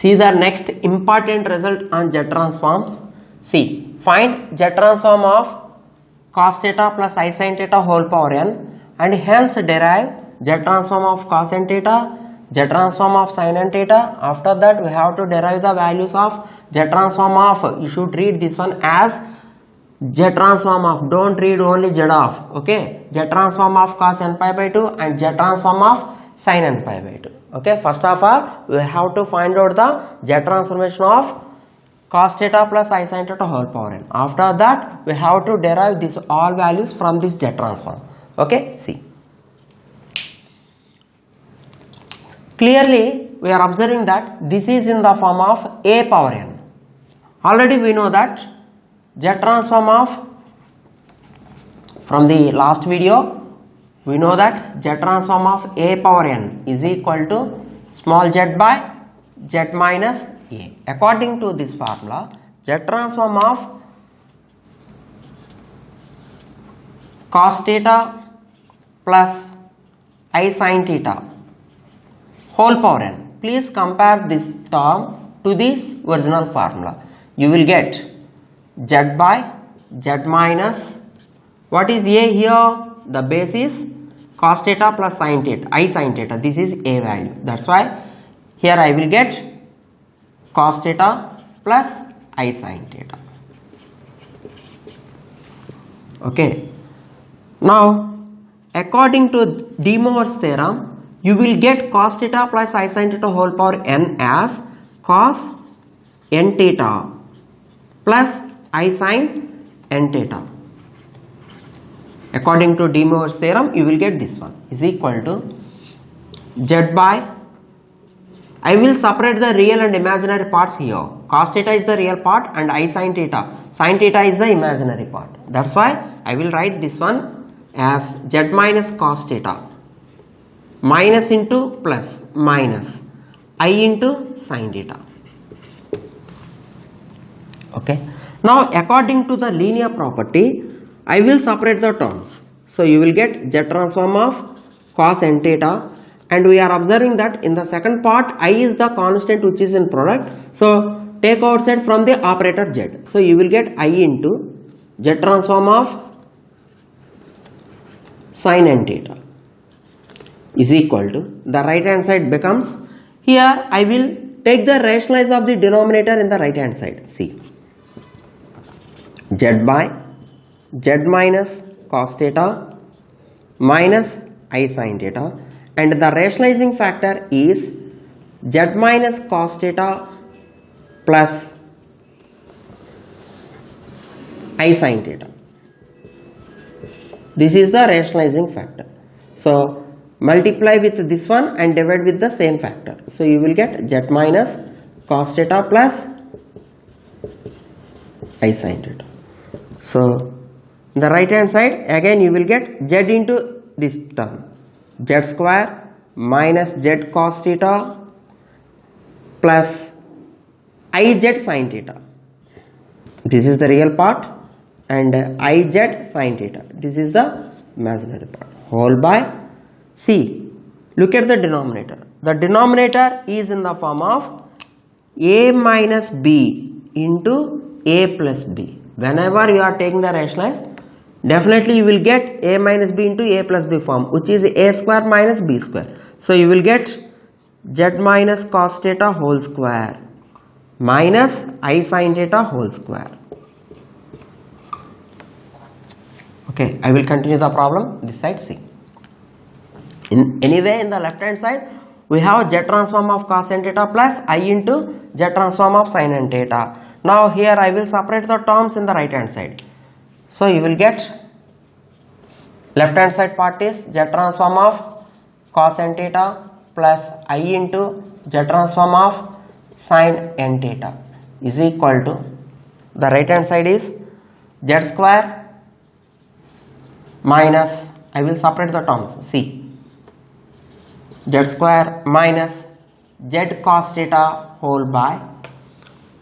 See the next important result on Z transforms. See, find Z transform of cos theta plus I sin theta whole power n, and hence derive Z transform of cos n theta, Z transform of sin n theta. After that we have to derive the values of Z transform of, you should read this one as Z transform of, don't read only Z of, okay, Z transform of cos n pi by 2 and Z transform of sin n pi by 2. Okay, first of all we have to find out the Z transformation of cos theta plus I sin theta whole power n. After that we have to derive this all values from this Z transform. Okay, see, clearly we are observing that this is in the form of a power n. Already we know that Z transform of, from the last video we know that Z transform of a power n is equal to small z by z minus a. According to this formula, Z transform of cos theta plus I sin theta whole power n. Please compare this term to this original formula. You will get z by z minus, what is a here? The base is cos theta plus sin theta, I sin theta. This is a value. That's why here I will get cos theta plus I sin theta. Okay. Now, according to De Moivre's theorem, you will get cos theta plus I sin theta whole power n as cos n theta plus I sin n theta. According to De Moivre's theorem, you will get this one is equal to z by, I will separate the real and imaginary parts here. Cos theta is the real part and I sin theta is the imaginary part. That's why I will write this one as z minus cos theta minus into plus minus I into sin theta. Okay. Now according to the linear property, I will separate the terms. So you will get Z transform of cos n theta, and we are observing that in the second part I is the constant which is in product. So take outside from the operator Z. So you will get I into Z transform of sin n theta is equal to, the right hand side becomes, here I will take the rationalize of the denominator in the right hand side. See, Z by z minus cos theta minus I sin theta, and the rationalizing factor is z minus cos theta plus I sin theta. This is the rationalizing factor. So multiply with this one and divide with the same factor. So you will get z minus cos theta plus I sin theta. So the right hand side again you will get z into this term, z square minus z cos theta plus I z sin theta. This is the real part, and I z sin theta, this is the imaginary part, whole by, see, look at the denominator. The denominator is in the form of a minus b into a plus b. Whenever you are taking the rationalize, definitely you will get a minus b into a plus b form, which is a square minus b square. So you will get z minus cos theta whole square minus I sin theta whole square. Okay, I will continue the problem this side. See, anyway in the left hand side we have z transform of cos n theta plus I into z transform of sin n theta. Now here I will separate the terms in the right hand side. So you will get left hand side part is z transform of cos n theta plus I into z transform of sin n theta is equal to, the right hand side is z square minus, I will separate the terms, see, z square minus z cos theta whole by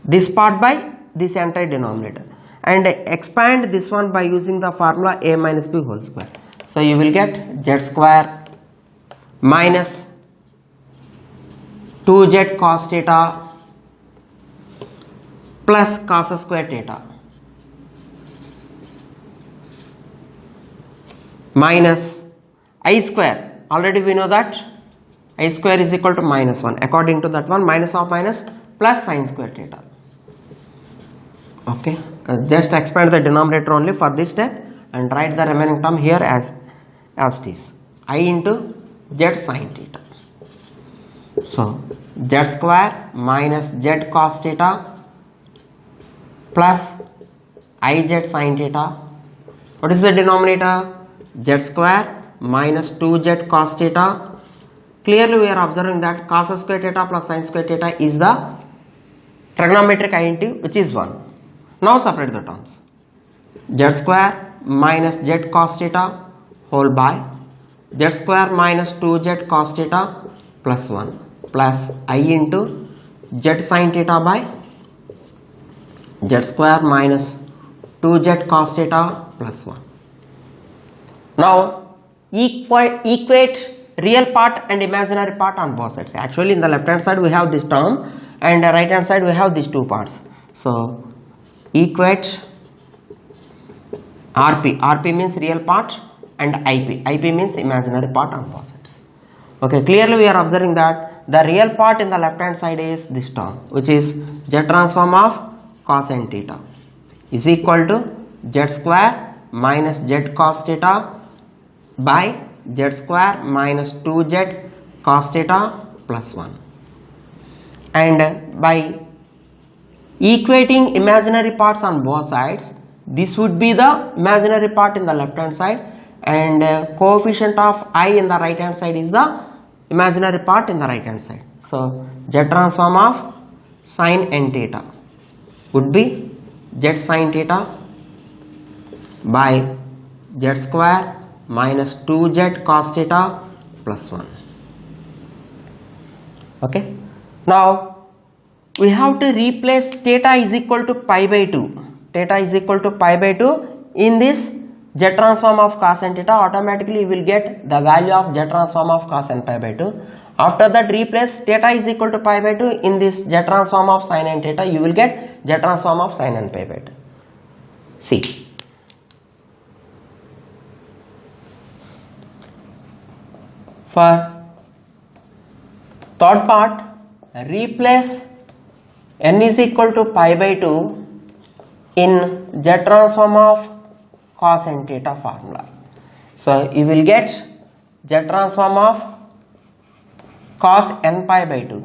this part by this entire denominator, and expand this one by using the formula a minus b whole square. So you will get z square minus 2z cos theta plus cos square theta minus I square. Already we know that I square is equal to minus 1. According to that one, minus of minus plus sin square theta. Okay, just expand the denominator only for this step and write the remaining term here as it is. I into z sin theta. So z square minus z cos theta plus iz sin theta. What is the denominator? Z square minus 2z cos theta. Clearly we are observing that cos square theta plus sin square theta is the trigonometric identity, which is 1. Now separate the terms. Z square minus z cos theta whole by z square minus 2z cos theta plus 1 plus I into z sin theta by z square minus 2z cos theta plus 1. Now equate real part and imaginary part on both sides. Actually in the left hand side we have this term and the right hand side we have these two parts. So equate RP means real part and IP means imaginary part on both sides. Okay, clearly we are observing that the real part in the left hand side is this term, which is z transform of cos n theta is equal to z square minus z cos theta by z square minus 2z cos theta plus 1. And by equating imaginary parts on both sides, this would be the imaginary part in the left hand side and coefficient of I in the right hand side is the imaginary part in the right hand side. So z transform of sin n theta would be z sin theta by z square minus 2z cos theta plus 1. Okay. Now we have to replace theta is equal to pi by 2. Theta is equal to pi by 2 in this z transform of cos n theta. Automatically you will get the value of z transform of cos n pi by 2. After that replace theta is equal to pi by 2 in this z transform of sin n theta. You will get z transform of sin n pi by 2. See. For third part, replace n is equal to pi by 2 in z transform of cos n theta formula. So you will get z transform of cos n pi by 2.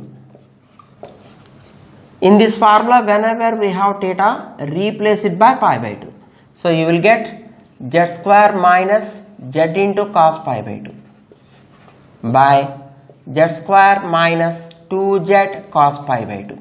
In this formula, whenever we have theta, replace it by pi by 2. So you will get z square minus z into cos pi by 2 by z square minus 2z cos pi by 2.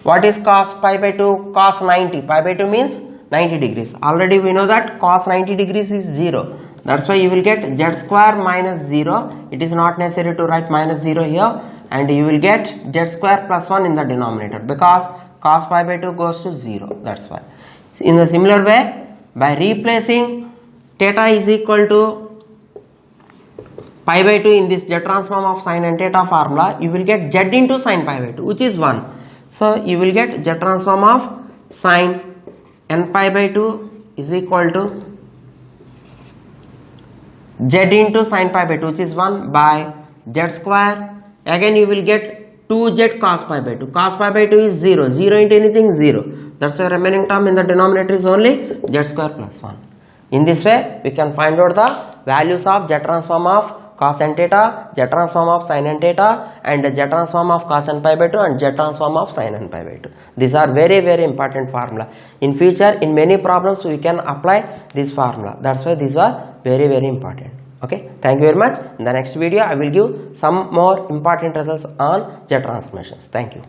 What is cos pi by 2? Cos 90. Pi by 2 means 90 degrees. Already we know that cos 90 degrees is 0. That's why you will get z square minus 0. It is not necessary to write minus 0 here. And you will get z square plus 1 in the denominator because cos pi by 2 goes to 0. That's why. In a similar way, by replacing theta is equal to pi by 2 in this z transform of sin n theta formula, you will get z into sin pi by 2, which is 1. So you will get z transform of sin n pi by 2 is equal to z into sin pi by 2, which is 1 by z square. Again you will get 2z cos pi by 2. Cos pi by 2 is 0. 0 into anything 0. That's why remaining term in the denominator is only z square plus 1. In this way we can find out the values of z transform of cos n theta, z transform of sin n theta, and z transform of cos n pi by 2 and z transform of sin n pi by 2. These are very important formula. In future, in many problems we can apply this formula. That's why these are very important. Okay, thank you very much. In the next video I will give some more important results on Z transformations. Thank you.